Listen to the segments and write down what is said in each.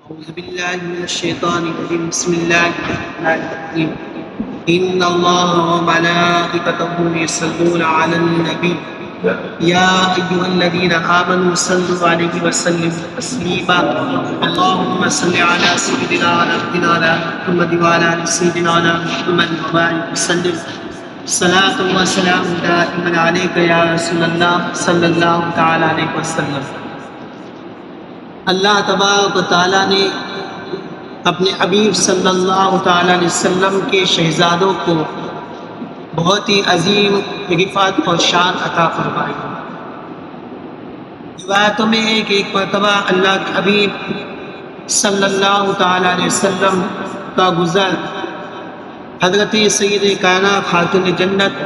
أعوذ بالله من الشيطان الرجيم بسم الله الرحمن الرحيم إن الله وملائكته يصلون على النبي يا أيها الذين آمنوا صلوا عليه وسلموا تسليما اللهم صل على سيدنا ونبينا محمد وعلى آل سيدنا محمد وبارك وسلم صلاة وسلام دائما عليك يا رسول الله صلى الله تعالى عليه وسلم۔ اللہ تبارک و تعالیٰ نے اپنے حبیب صلی اللہ تعالیٰ علیہ وسلم کے شہزادوں کو بہت ہی عظیم رفعت اور شان عطا فرمائی۔ روایتوں میں ہے کہ ایک مرتبہ اللہ کے حبیب صلی اللہ تعالیٰ علیہ وسلم کا گزر حضرت سید کائنات خاتون جنت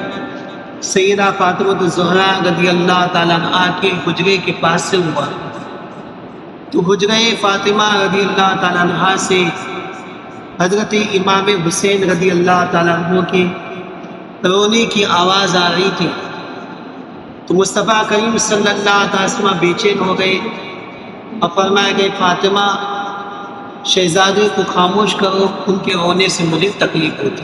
سیدہ فاطمہ الزہرا رضی اللہ تعالیٰ عنہا کے حجرے کے پاس سے ہوا، تو حجرہ فاطمہ رضی اللہ تعالیٰ عنہ سے حضرت امام حسین رضی اللہ تعالیٰ عنہ کی رونے کی آواز آ رہی تھی، تو مصطفیٰ کریم صلی اللہ علیہ وسلم بے چین ہو گئے اور فرمایا کہ فاطمہ شہزادے کو خاموش کرو، ان کے رونے سے مجھے تکلیف ہوتی۔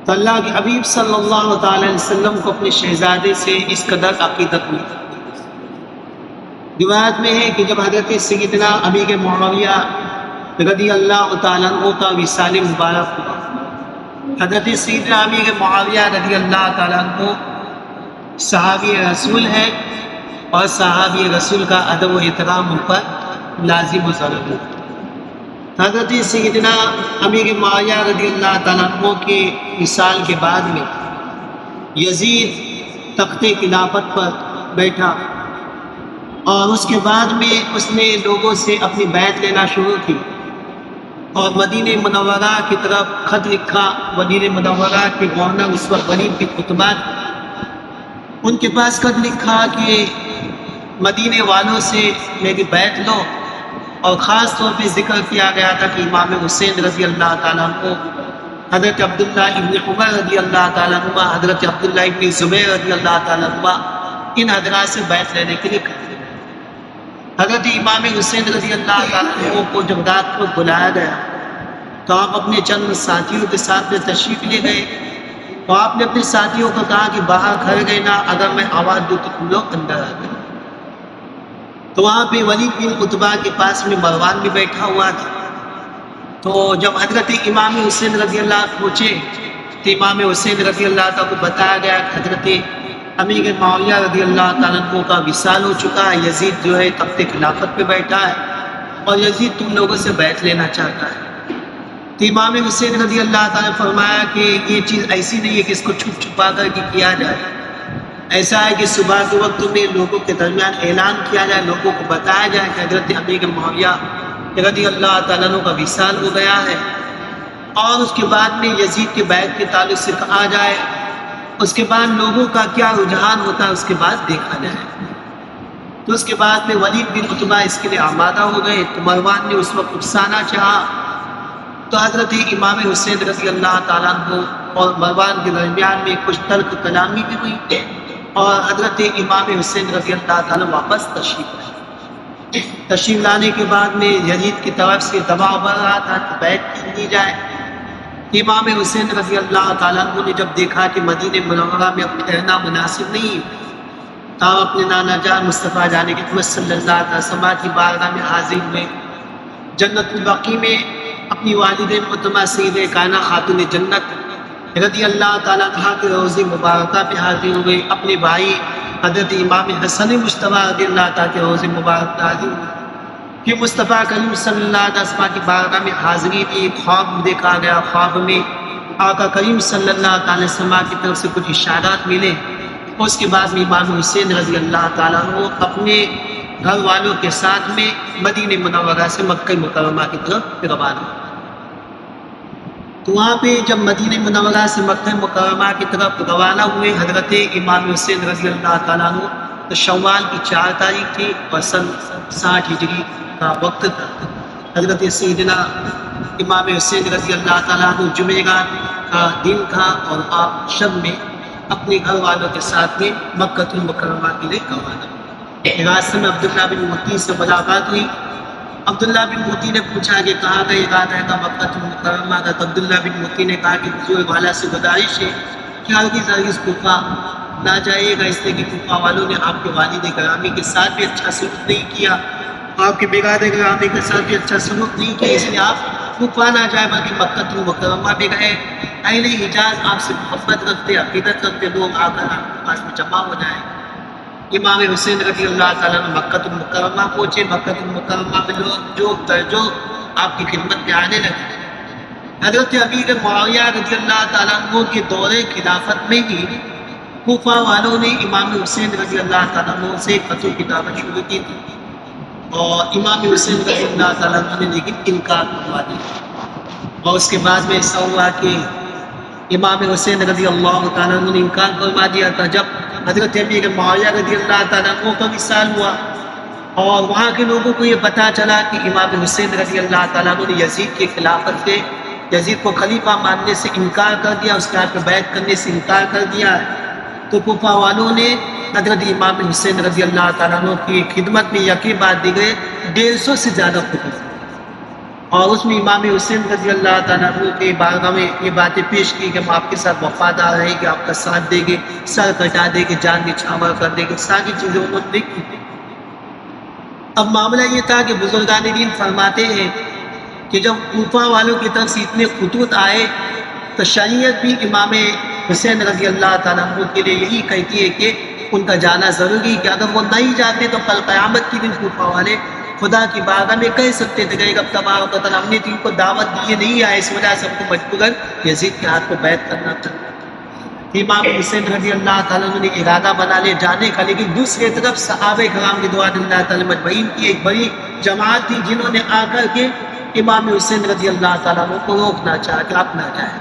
تو اللہ کے حبیب صلی اللہ تعالیٰ علیہ وسلم کو اپنے شہزادے سے اس قدر عقیدت ہوئی۔ روایت میں ہے کہ جب حضرت سیدنا امیر معاویہ رضی اللہ تعالیٰ عنہ کا وصال مبارک ہوا، حضرت سیدنا امیر معاویہ رضی اللہ تعالیٰ عنہ صحابی رسول ہے اور صحابی رسول کا ادب و احترام ان پر لازم و ضروری ہے۔ حضرت سیدنا امیر معاویہ رضی اللہ تعالیٰ عنہ کے وصال کے بعد میں یزید تخت خلافت پر بیٹھا اور اس کے بعد میں اس نے لوگوں سے اپنی بیعت لینا شروع کی اور مدینہ منورہ کی طرف خط لکھا۔ مدینہ منورہ کے گورنر اس وقت ولید بن عتبہ، ان کے پاس خط لکھا کہ مدینہ والوں سے میری بیعت لو، اور خاص طور پہ ذکر کیا گیا تھا کہ امام حسین رضی اللہ تعالیٰ عنہ، حضرت عبداللہ ابن عمر رضی اللہ تعالیٰ عنہ، حضرت عبداللہ ابن زبیر رضی اللہ تعالیٰ عنہ، ان حضرات سے بیعت لینے کے لیے کہا۔ حضرت امام حسین رضی اللہ تعالیٰ عنہ کو جب رات کو بلایا گیا تو آپ اپنے چند ساتھیوں کے ساتھ میں تشریف لے گئے، اور آپ نے اپنے ساتھیوں کو کہا کہ باہر کھڑے رہنا، اگر میں آواز دوں تو تم لوگ اندر آ گئے۔ تو وہاں پہ ولید بن عتبہ کے پاس میں مروان بھی بیٹھا ہوا تھا۔ تو جب حضرت امام حسین رضی اللہ پہنچے تو امام حسین رضی اللہ تعالیٰ کو بتایا گیا کہ حضرت امیر معاویہ رضی اللہ تعالیٰ عنہ کا وصال ہو چکا ہے، یزید جو ہے تخت خلافت پہ بیٹھا ہے اور یزید تم لوگوں سے بیعت لینا چاہتا ہے۔ تو امام حسین رضی اللہ تعالیٰ نے فرمایا کہ یہ چیز ایسی نہیں ہے کہ اس کو چھپ چھپا کر کے کیا جائے، ایسا ہے کہ صبح کے وقت میں لوگوں کے درمیان اعلان کیا جائے، لوگوں کو بتایا جائے کہ حضرت امیر معاویہ رضی اللہ تعالیٰ عنہ کا وصال ہو گیا ہے، اور اس کے بعد میں یزید کے بیعت کے تعلق سے کہا جائے، اس کے بعد لوگوں کا کیا رجحان ہوتا ہے اس کے بعد دیکھا جائے۔ تو اس کے بعد میں ولید بن عتبہ اس کے لیے آمادہ ہو گئے، تو مروان نے اس وقت اکسانا چاہا، تو حضرت امام حسین رضی اللہ تعالیٰ عنہ اور مروان کے درمیان میں کچھ ترک کلامی بھی ہوئی، اور حضرت امام حسین رضی اللہ تعالیٰ واپس تشریف لانے کے بعد میں یزید کی طرف سے دباؤ بڑھ رہا تھا کہ بیعت کی جائے۔ امام حسین رضی اللہ تعالیٰ عنہ نے جب دیکھا کہ مدینہ منورہ میں اب ٹھہرنا مناسب نہیں، تو آپ اپنے نانا جان مصطفیٰ جان کی صلی اللہ علیہ وسلم کی بارگاہ میں حاضر ہوئے، جنت البقیع میں اپنی والد محترمہ سید کائنات خاتون جنت رضی اللہ تعالیٰ عنہ کے روضہ مبارکہ پہ حاضر ہوئے، اپنے بھائی حضرت امام حسن مجتبیٰ رضی اللہ تعالیٰ کے روضہ مبارک پہ حاضر ہوئے۔ کہ مصطفیٰ کریم صلی اللہ علیہ وسلم کی بارگاہ میں حاضری بھی ایک خواب دیکھا گیا، خواب میں آقا کریم صلی اللہ علیہ وسلم کی طرف سے کچھ اشارات ملے، اس کے بعد میں امام حسین رضی اللہ تعالیٰ عنہ اپنے گھر والوں کے ساتھ میں مدینہ منورہ سے مکہ مکرمہ کی طرف روانہ ہوئے۔ تو وہاں پہ جب مدینہ منورہ سے مکہ مکرمہ کی طرف روانہ ہوئے، حضرت امام حسین رضی اللہ تعالیٰ عنہ تو شوال کی 4 تاریخ تھی اور سن 60 ہجری کا وقت تھا۔ حضرت سیدنا امام حسین رضی اللہ تعالیٰ عنہ جمعرات کا دن تھا، اور آپ شب میں اپنے گھر والوں کے ساتھ میں مکہ المکرمہ کے لیے روانہ ہوئے۔ راستے میں عبداللہ بن مکی سے ملاقات ہوئی، عبداللہ بن موتی نے پوچھا کہ کہاں کا ارادہ ہے مکہ المکرمہ کا؟ تو عبداللہ بن موتی نے کہا کہ بزرگ والا سے گزارش ہے کہ ہرگز کوفہ نہ جائے گا، اس لیے کہ کوفہ والوں نے آپ کے والد گرامی کے ساتھ بھی اچھا سلوک نہیں کیا، آپ کے بیگاد گرامی کے ساتھ بھی اچھا سلوک نہیں کیا، اس لیے آپ کوفہ نہ جائے بلکہ مکہ المکرمہ بھی گئے۔ اہل حجاز آپ سے محبت رکھتے، عقیدت رکھتے، لوگ آ کر آپ کے پاس میں جمع ہو جائیں۔ امام حسین رضی اللہ تعالیٰ نے مکہ المکرمہ پہنچے، مکہ المکرمہ میں لوگ جو درجو آپ کی خدمت میں آنے لگے۔ حضرت امیر معاویہ رضی اللہ تعالیٰ عنہ کے دور خلافت میں ہی کوفہ والوں نے امام حسین رضی اللہ تعالیٰ عنہ سے فتوی کی دعوت شروع کی تھی، اور امام حسین رضی اللہ تعالیٰ عنہ نے لیکن انکار کروا دیا، اور اس کے بعد میں ایسا ہوا کہ امام حسین رضی اللہ تعالیٰ عنہ نے انکار کروا دیا تھا۔ جب حضرت امیر معاویہ رضی اللہ تعالیٰ عنہ کا وصال ہوا اور وہاں کے لوگوں کو یہ پتہ چلا کہ امام حسین رضی اللہ تعالیٰ عنہ نے یزید کی خلافت سے، یزید کو خلیفہ ماننے سے انکار کر دیا، اس کے ہاتھ پہ بیعت کرنے سے انکار کر دیا، تو کوفہ والوں نے حضرت امام حسین رضی اللہ تعالیٰ عنہ کی خدمت میں یقین بات دی گئے 150 سے زیادہ خطبہ، اور اس میں امام حسین رضی اللہ تعالیٰ عنہ کے بارگاہ میں یہ باتیں پیش کی کہ ہم آپ کے ساتھ وفادار رہیں گے، آپ کا ساتھ دیں گے، سر کٹا دیں گے، جان نچھاور کر دیں گے، ساری چیزیں انہوں نے لکھی تھی۔ اب معاملہ یہ تھا کہ بزرگان دین فرماتے ہیں کہ جب کوفہ والوں کی طرف سے اتنے خطوط آئے تو شریعت بھی امام حسین رضی اللہ تعالیٰ عنہ کے لیے یہی کہتی ہے کہ ان کا جانا ضروری، کہ اگر وہ نہیں جاتے تو کل قیامت کے دن کوفہ والے خدا کی بارگاہ میں کہہ سکتے تھے کہ اب تبارک و تعالیٰ ہم نے ان کو دعوت دیے نہیں آئے، اس وجہ سے ہم کو مجبوراً یزید کے ہاتھ کو بیعت کرنا تھا۔ امام حسین رضی اللہ تعالیٰ عنہ نے ارادہ بنا لے جانے کا، لیکن دوسری طرف صحابہ کرام رضوان اللہ تعالیٰ مجمعین کی ایک بڑی جماعت تھی جنہوں نے آ کر کے امام حسین رضی اللہ تعالیٰ عنہ کو روکنا چاہا کہ آپ نہ جائیں۔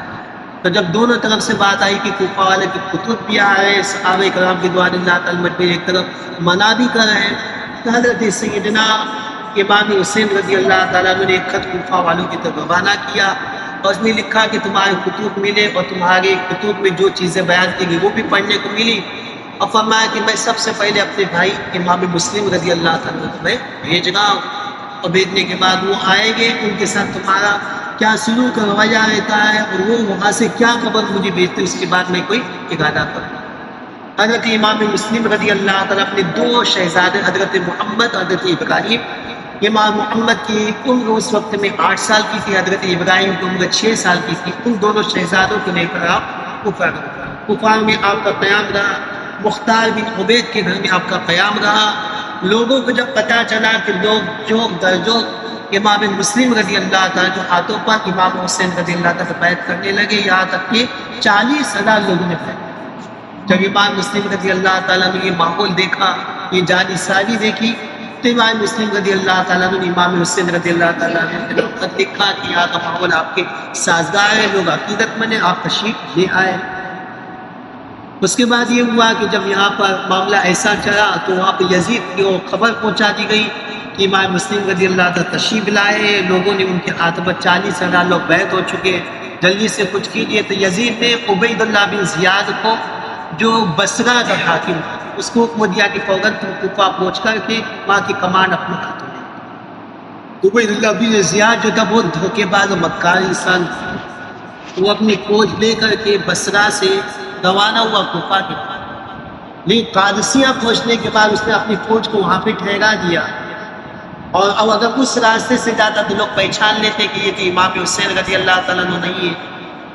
تو جب دونوں طرف سے بات آئی کہ کوفہ والے کی خطوط بھی آ رہے ہیں، صحابہ کرام رضوان اللہ تعالیٰ مجمعین ایک طرف منع بھی کر رہے ہیں، تو حضرت سیدنا امام حسین رضی اللہ تعالیٰ عنہ نے ایک خط کوفہ والوں کی طرف روانہ کیا، اور اس میں لکھا کہ تمہارے خطوط ملے اور تمہارے خطوط میں جو چیزیں بیان کی گئی وہ بھی پڑھنے کو ملی، اور فرمایا کہ میں سب سے پہلے اپنے بھائی امام مسلم رضی اللہ تعالیٰ عنہ کو میں بھیج رہا ہوں، اور بھیجنے کے بعد وہ آئیں گے، ان کے ساتھ تمہارا کیا سلوک رویہ رہتا ہے اور وہ وہاں سے کیا خبر مجھے بھیجتے، اس کے بعد میں کوئی ارادہ کروں۔ حضرت امام مسلم رضی اللہ تعالیٰ اپنے دو شہزادے حضرت محمد اور حضرت ابراہیم، امام محمد کی عمر اس وقت میں 8 سال کی تھی، حضرت ابراہیم کی عمر 6 سال کی تھی، ان دونوں شہزادوں کو لے کر آپ کوفہ میں آپ کا قیام رہا، مختار بن عبید کے گھر میں آپ کا قیام رہا۔ لوگوں کو جب پتہ چلا کہ لوگ جو درجوں امام مسلم رضی اللہ تعالیٰ جو ہاتھوں پر امام حسین رضی اللہ تعالیٰ بیعت کرنے لگے، یہاں تک کہ 40,000 لوگوں نے بیعت۔ جب امام مسلم رضی اللہ تعالیٰ نے یہ ماحول دیکھا، یہ جانی ساری دیکھی، تو امام مسلم رضی اللہ تعالیٰ نے امام حسین رضی اللہ تعالیٰ نے خط لکھا کہ یہاں کا ماحول آپ کے سازگار ہے، لوگ عقیدت مند ہیں، آپ تشریف لے آئے۔ اس کے بعد یہ ہوا کہ جب یہاں پر معاملہ ایسا چلا تو وہاں پہ یزید کی خبر پہنچا دی گئی کہ امام مسلم رضی اللہ تعالیٰ تشریف لائے، لوگوں نے ان کے ہاتھ پر 40,000 لوگ بیعت ہو چکے، جلدی سے کچھ کیجیے۔ تو یزید نے عبید اللہ بن زیاد کو، جو بصرہ کا حاکم، اس کو حکم دیا کہ فوراً تم کوفہ پہنچ کر کے وہاں کی کمان اپنے ہاتھوں میں۔ عبید اللہ بن زیاد جو تھا بہت دھوکے باز و مکار انسان تھا، وہ اپنی فوج لے کر کے بصرہ سے روانہ ہوا کوفہ کے پاس، لیکن قادسیہ پہنچنے کے بعد اس نے اپنی فوج کو وہاں پہ ٹھہرا دیا، اور اب اگر اس راستے سے جاتا تو لوگ پہچان لیتے کہ یہ تو امام حسین رضی اللہ تعالیٰ عنہ نہیں ہے،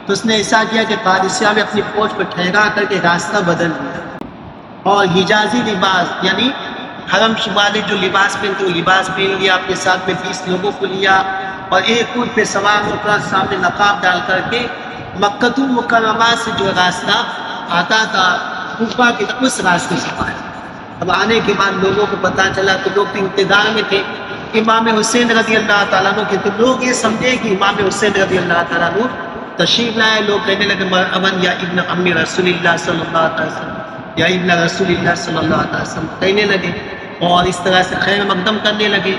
تو اس نے ایسا کیا کہ قادسیہ میں اپنی فوج کو ٹھہرا کر کے راستہ بدل دیا، اور حجازی لباس یعنی حرم شمالی جو لباس پہنتے وہ لباس پہن لیا، اپنے ساتھ میں 20 لوگوں کو لیا، اور ایک اونٹ پہ سوار ہو کر سامنے نقاب ڈال کر کے مکہ المکرمہ سے جو راستہ آتا تھا کوفہ کی طرف اس راستے سے آیا۔ اب آنے کے بعد لوگوں کو پتہ چلا تو لوگ انتظار میں تھے امام حسین رضی اللہ تعالیٰ عنہ کے، تو لوگ یہ سمجھے کہ امام حسین رضی اللہ تعالیٰ عنہ تشریف لائے۔ لوگ کہنے لگے مرحبا یا ابن ام رسول اللہ صلی اللہ علیہ وسلم، یا ابن رسول اللہ صلی اللہ علیہ وسلم کہنے لگے، اور اس طرح سے خیر مقدم کرنے لگے۔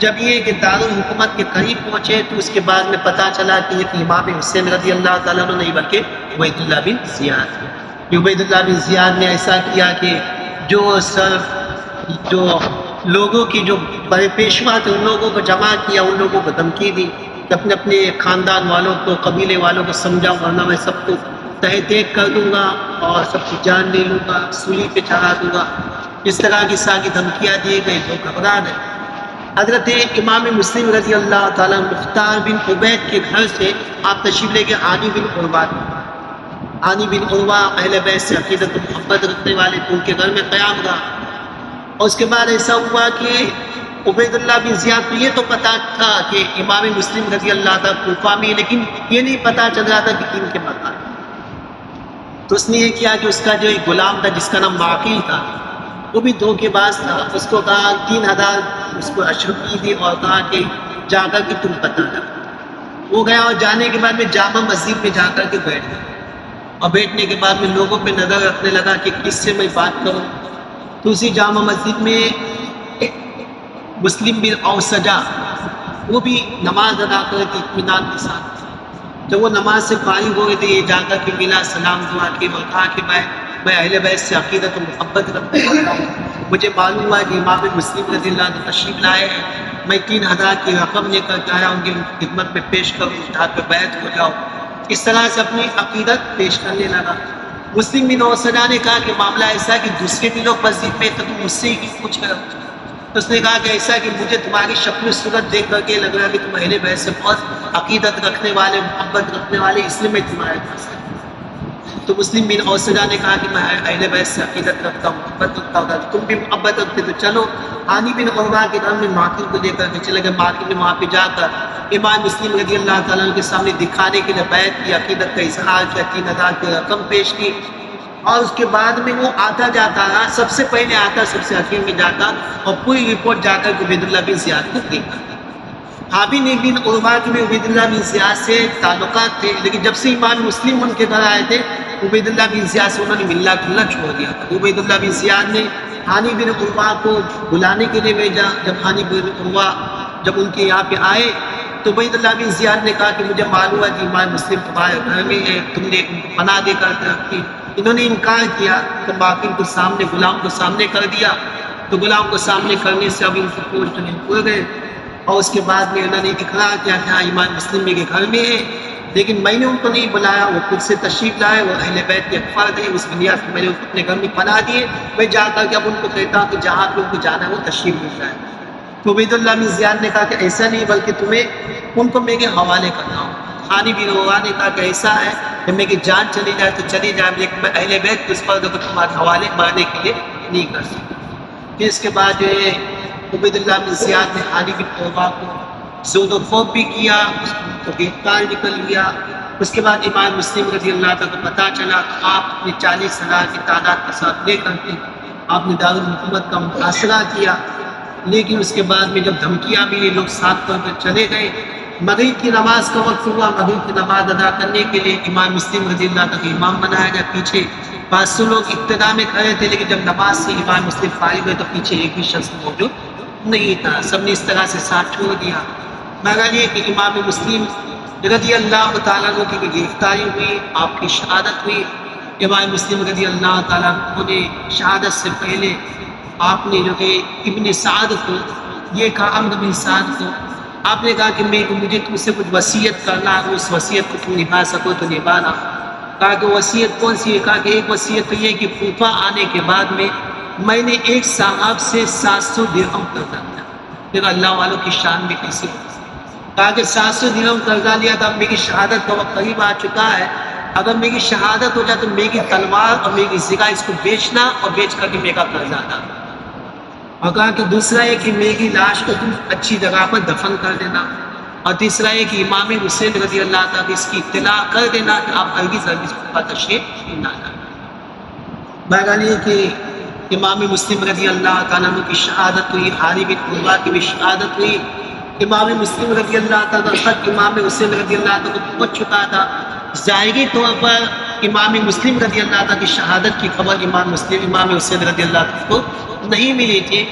جب یہ کہ دارالحکومت کے قریب پہنچے تو اس کے بعد میں پتہ چلا کہ یہ امام حسین رضی اللہ تعالیٰ عنہ نہیں بلکہ عبید اللہ بن زیاد۔ عبید اللہ بن زیاد نے ایسا کیا کہ جو لوگوں کی جو بڑے پیشوا تھے ان لوگوں کو جمع کیا، ان لوگوں کو دھمکی دی کہ اپنے اپنے خاندان والوں کو، قبیلے والوں کو سمجھاؤ ورنہ میں سب کو تہہ تیگ کر دوں گا اور سب کی جان لے لوں گا، سولی پہ چڑھا دوں گا۔ اس طرح کی ساری دھمکیاں دی گئی، لوگ گھبرا گئے۔ حضرت امام مسلم رضی اللہ تعالیٰ مختار بن عبید کے گھر سے آپ تشریف لے کے عانی بن عروہ، عانی بن عروہ اہل بیت سے عقیدت و محبت رکھنے والے تھے، ان کے گھر میں قیام رہا۔ اور اس کے بعد ایسا ہوا کہ عبید اللہ بن زیاد کو یہ تو پتا تھا کہ امام مسلم رضی اللہ تعالیٰ کوفہ میں، لیکن یہ نہیں پتا چل رہا تھا کہ کن کے مکان۔ تو اس نے یہ کیا کہ اس کا جو ایک غلام تھا جس کا نام معقل تھا، وہ بھی دھوکے باز تھا، اس کو کہا 3000 اس کو اشرفی دی اور کہا کہ جا کر کے تم پتہ لگا۔ وہ گیا اور جانے کے بعد میں جامع مسجد میں جا کر کے بیٹھ گیا، اور بیٹھنے کے بعد میں لوگوں پہ نظر رکھنے لگا کہ کس سے میں بات کروں۔ تو اسی جامع مسجد میں مسلم بن اوسجا، وہ بھی نماز ادا کر کے اطمینان کے ساتھ، جب وہ نماز سے فارغ ہو گئے تھے یہ جا کر کے ملا، سلام دعا کی اور کہا کہ میں اہل بیت سے عقیدت و محبت رکھتا ہوں، مجھے معلوم ہوا کہ امام مسلم رضی اللہ عنہ تشریف لائے ہیں، میں 3000 کی رقم لے کر کے آیا ہوں کہ ان کی خدمت میں پیش کروں، اٹھا کے بیعت ہو جاؤ۔ اس طرح سے اپنی عقیدت پیش کرنے لگا۔ مسلم بن اوسجا نے کہا کہ معاملہ ایسا ہے کہ دوسرے بھی لوگ مسجد میں تو تم مجھ سے ہی پوچھ کر۔ اس نے کہا کہ ایسا ہے کہ مجھے تمہاری شکل و صورت دیکھ کر کے لگ رہا ہے کہ تم اہل بیت سے بہت عقیدت رکھنے والے، محبت رکھنے والے، اس لیے میں تمہارے پاس آیا۔ تو مسلم بن اوسجا نے کہا کہ میں اہل بیت سے عقیدت رکھتا ہوں، محبت رکھتا ہوں، تم بھی محبت رکھتے تو چلو۔ عانی بن عروہ کے گھر میں معقل کو لے کر کے چلے گئے۔ معقل نے وہاں پہ جا کر امام مسلم رضی اللہ تعالیٰ عنہ کے سامنے دکھانے کے لیے بیعت کی، عقیدت کا اظہار کیا، 3000 کی رقم پیش کی، اور اس کے بعد میں وہ آتا جاتا رہا، سب سے پہلے آتا، سب سے آخر میں جاتا، اور پوری رپورٹ جا کر عبید اللہ بن زیاد کو دیکھا۔ عابد بن عروہ کے بھی عبید اللہ بن زیاد سے تعلقات تھے، لیکن جب سے امام مسلم ان کے گھر آئے تھے عبید اللہ بن زیاد سے انہوں نے ملنا جلنا چھوڑ دیا تھا۔ عبید اللہ بن زیاد نے عانی بن عروہ کو بلانے کے لیے بھیجا۔ جب عانی بن عروہ جب ان کے یہاں پہ آئے تو عبید اللہ بن زیاد نے کہا کہ مجھے معلوم ہے کہ امام مسلم تمہارے گھر میں ہے، تم نے پناہ دے کر رکھی۔ انہوں نے انکار کیا تو معقل کو سامنے، غلام کو سامنے کر دیا۔ تو غلام کو سامنے کرنے سے اب ان کو پوچھ نہیں پڑ گئے، اور اس کے بعد میں انہوں نے اقرار کیا کہ ہاں امام مسلم میرے گھر میں ہے، لیکن میں نے ان کو نہیں بلایا، وہ خود سے تشریف لائے، وہ اہل بیت کے فرد ہے، اس بنیاد پر میں نے اپنے گھر میں پناہ دیے۔ میں جا کر کے اب ان کو کہتا ہوں کہ جہاں پہ ان کو جانا ہے وہ تشریف لے جائے۔ تو عبید اللہ بن زیاد نے کہا کہ ایسا نہیں، بلکہ تمہیں ان کو میرے حوالے کرنا ہو۔ عانی بن عروہ نے کہا کہ ایسا ہے کہ میری جان چلی جائے تو چلی جائے، لیکن میں اہل بیت کو اس فرد کو تمہارے حوالے مارنے کے لیے نہیں کر سکتا۔ پھر اس کے بعد جو ہے عبید اللہ بن زیاد نے عانی بن عروہ کو زود و خوف بھی کیا، اس کو گرفتار بھی کر لیا۔ اس کے بعد امام مسلم رضی اللہ تعالیٰ کو پتہ چلا کہ آپ نے 40,000 کی تعداد کے ساتھ لے کر کے آپ نے دارالحکومت کا محاصرہ کیا، لیکن اس کے بعد میں جب دھمکیاں ملی لوگ ساتھ کر کے چلے گئے۔ مغرب کی نماز کا وقت ہوا، مغرب کی نماز ادا کرنے کے لیے امام مسلم رضی اللہ تعالیٰ کو امام بنایا گیا۔ پیچھے 500 لوگ ابتدا میں کھڑے تھے، لیکن جب نماز سے امام مسلم فارغ ہوئے تو پیچھے ایک بھی شخص موجود نہیں تھا، سب نے اس طرح سے ساتھ چھوڑ دیا۔ مگر یہ کہ امام مسلم رضی اللہ تعالیٰ عنہ کی گرفتاری ہوئی، آپ کی شہادت ہوئی۔ امام مسلم رضی اللہ تعالیٰ عنہ نے شہادت سے پہلے آپ نے جو کہ ابن سعد کو یہ کہا، عمرو بن سعد کو آپ نے کہا کہ مجھے تم سے کچھ وصیت کرنا ہے، اس وصیت کو تم نبھا سکو تو نبھانا۔ کہا کہ وصیت کون سی ہے؟ کہا کہ ایک وصیت تو یہ کہ کوفہ آنے کے بعد میں نے ایک صاحب سے 700 درہم قرضہ لیا۔ پھر اللہ والوں کی شان میں کیسے ہو؟ کہا کہ 700 درہم قرضہ لیا تھا، اب میری شہادت کا وقت قریب آ چکا ہے، اگر میری شہادت ہو جائے تو میری تلوار اور میری ذکا اس کو بیچنا اور بیچ کر کے میرا قرضہ ادا کرنا۔ اور کہا کہ دوسرا ہے کہ میری لاش کو تم اچھی جگہ پر دفن کر دینا، اور تیسرا ہے کہ امام حسین رضی اللہ تعالیٰ کی اس کی اطلاع کر دینا کہ آپ ہرگز پر تشریف نہ لائیں۔ بہرحال یہ کہ امام مسلم رضی اللہ تعالیٰ عنہ کی شہادت ہوئی، عانی بن عروہ کی بھی شہادت ہوئی۔ امام مسلم رضی اللہ تعالیٰ خط امام حسین رضی اللہ تعالیٰ کو پہنچ چکا تھا۔ ظاہری طور پر امام مسلم رضی اللہ تعالیٰ کی شہادت کی خبر امام حسین رضی اللہ تعالیٰ کو نہیں ملی تھی۔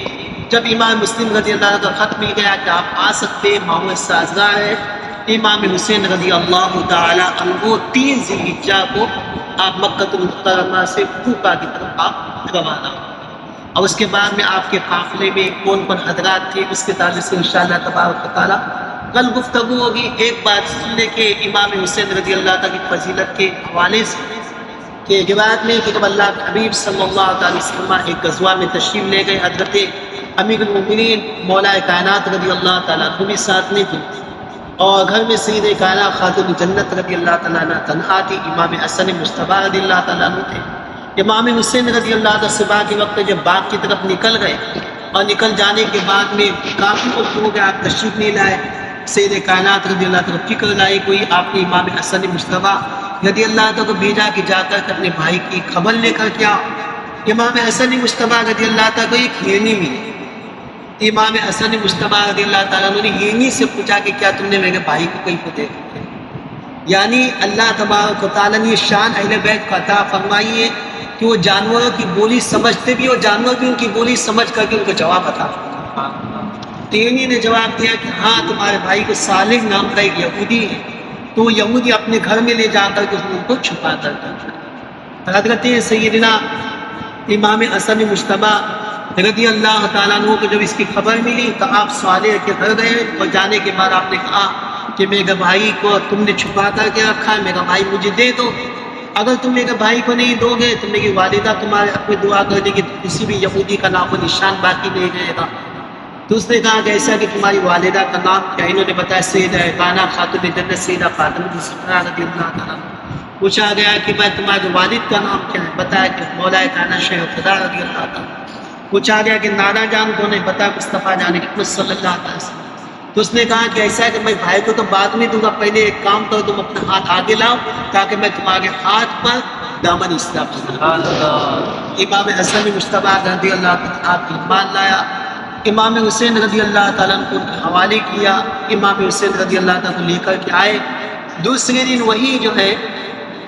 جب امام مسلم رضی اللہ عنہ کا خط مل گیا کہ آپ آ سکتے، معمول سازگار ہے، امام حسین رضی اللہ تعالیٰ عنہ 3 ذی الحجہ کو آپ مکہ المکرمہ سے کوفہ کی طرف آپ روانہ۔ اور اس کے بعد میں آپ کے قافلے میں کون کون حضرات تھے اس کے تعلق سے انشاءاللہ تبارک و تعالیٰ کل گفتگو ہوگی۔ ایک بات سن لے کہ امام حسین رضی اللہ تعالیٰ کی فضیلت کے حوالے سے کہ روایت میں کہ جب اللہ کے حبیب صلی اللہ علیہ وسلم ایک غزوہ میں تشریف لے گئے، حضرت امیر المومنین مولا کائنات رضی اللہ تعالیٰ عنہ بھی ساتھ میں تھی، اور گھر میں سید کائنات خاتون جنت رضی اللہ تعالیٰ عنہ تنہا تھی، امام حسن مجتبیٰ رضی اللہ تعالیٰ عنہ تھے۔ امام حسین رضی اللہ تعالیٰ صبح کے وقت جب باغ کی طرف نکل گئے اور نکل جانے کے بعد میں کافی وقت ہو گیا، آپ تشریف نہیں لائے، سید کائنات رضی اللہ تعالیٰ فکر لائی کوئی، آپ نے امام حسن مجتبیٰ رضی اللہ تعالیٰ کو بھیجا کہ جا کر اپنے بھائی کی خبر لے کر کیا۔ امام حسن مجتبیٰ رضی اللہ تعالیٰ کو ایک ہرنی ملی، امام حسن مجتبیٰ رضی اللہ تعالیٰ نے ہرنی سے پوچھا کہ کیا تم نے میرے بھائی کو کہیں کو دیکھا؟ یعنی اللہ تبارک و تعالیٰ نے یہ شان اہل بیت کو عطا فرمائی ہے کہ وہ جانوروں کی بولی سمجھتے بھی اور جانور بھی ان کی بولی سمجھ کر کے ان کو جواب عطا فرمایا۔ ہرنی نے جواب دیا کہ ہاں تمہارے بھائی کو صالح نام کا ایک یہودی ہے، تو وہ یہودی اپنے گھر میں لے جا کر کے ان کو چھپا کر حضرت سیدنا امام حسن مجتبیٰ رضی اللہ تعالیٰ عنہ کو جب اس کی خبر ملی تو آپ صالح کے گھر گئے، اور جانے کے بعد آپ نے کہا کہ میرے بھائی کو تم نے چھپا کر کے رکھا ہے، میرا بھائی مجھے دے دو، اگر تم میرے بھائی کو نہیں دو گے تو میری والدہ تمہارے حق میں دعا کر دے گی، تو کسی بھی یہودی کا نام و نشان باقی نہیں رہے گا۔ تو اس نے کہا کہ ایسا کہ تمہاری والدہ کا نام کیا؟ انہوں نے بتایا سیدہ کائنات خاتون جنت سیدہ فاطمہ الزہرا رضی اللہ تعالیٰ عنہ۔ پوچھا گیا کہ بھائی تمہارے والد کا نام کیا ہے؟ بتایا کہ مولا کائنات شیخ خدا رضی اللہ تعالیٰ۔ پوچھا گیا کہ نانا جان کون ہے؟ بتایا مصطفیٰ جان حکمت صلی اللہ علیہ وسلم۔ تو اس نے کہا کہ ایسا ہے کہ میں بھائی کو تو بعد میں دوں گا، پہلے ایک کام کرو تم اپنا ہاتھ آگے لاؤ تاکہ میں تمہارے ہاتھ پر دامن اسلام امام حسن مجتبیٰ رضی اللہ تعالیٰ آپ ایمان لایا، امام حسین رضی اللہ تعالیٰ عنہ کو حوالے کیا، امام حسین رضی اللہ تعالیٰ کو لے کر کے آئے۔ دوسرے دن وہی جو ہے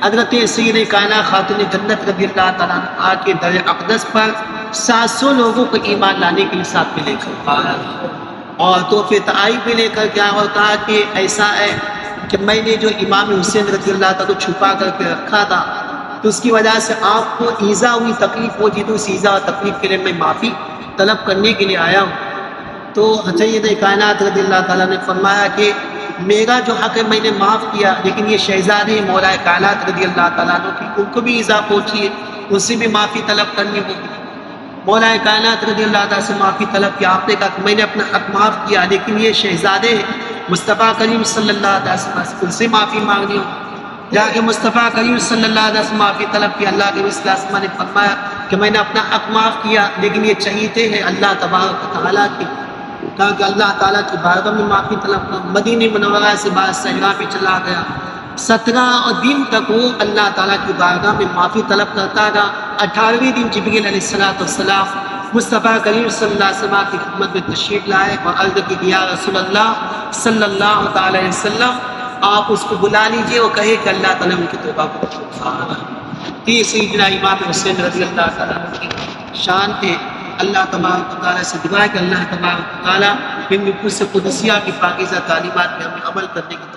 حضرت سید کائنات خاتون جنت رضی اللہ تعالیٰ عنہ آ کے در اقدس پر 700 لوگوں کو ایمان لانے کے ساتھ میں لے کر اور تحفے تعائب بھی لے کر کیا اور کہا کہ ایسا ہے کہ میں نے جو امام حسین رضی اللہ تعالیٰ کو چھپا کر کے رکھا تھا تو اس کی وجہ سے آپ کو ایذا ہوئی، تکلیف ہوئی، تو اس ایذا اور تکلیف کے لیے میں معافی طلب کرنے کے لیے آیا ہوں۔ تو سید کائنات رضی اللہ تعالیٰ نے فرمایا کہ میرا جو حق ہے میں نے معاف کیا، لیکن یہ شہزادے مولا کائنات رضی اللہ تعالیٰ عنہ کی ان کو بھی ایذا پہنچی ہے، اس سے بھی معافی طلب کرنی ہوگی۔ مولا کائنات رضی اللہ تعالیٰ سے معافی طلب کیا، آپ نے کہا کہ میں نے اپنا حق معاف کیا، لیکن یہ شہزادے مصطفیٰ کریم صلی اللہ علیہ وسلم ان سے معافی مانگنی ہو۔ جا کے مصطفیٰ کریم صلی اللہ علیہ وسلم معافی طلب کی، اللہ کے رسول اللہ نے فرمایا کہ میں نے اپنا حق معاف کیا، لیکن یہ چہیتے ہیں اللہ تبارک و تعالیٰ کی، کہا کہ اللہ تعالیٰ کی بارگاہ میں معافی طلب کر۔ مدینہ منورہ سے بعد صحرا پہ چلا گیا، 17 دن تک وہ اللہ تعالیٰ کی بارگاہ میں معافی طلب کرتا رہا۔ 18ویں دن جبریل علیہ السلام مصطفیٰ کریم صلی اللہ علیہ وسلم کی خدمت میں تشریف لائے اور عرض کی کہ یا رسول اللہ صلی اللہ تعالیٰ علیہ وسلم آپ اس کو بلا لیجئے اور کہے کہ اللہ تعالیٰ ان کی توبہ کو سیدنا امام حسین رضی اللہ تعالیٰ کی شان ہے۔ اللہ تبارک و تعالیٰ سے دعا ہے کہ اللہ تبارک و تعالیٰ ان نفوس قدسیہ کی پاکیزہ تعلیمات پہ ہمیں عمل کرنے کی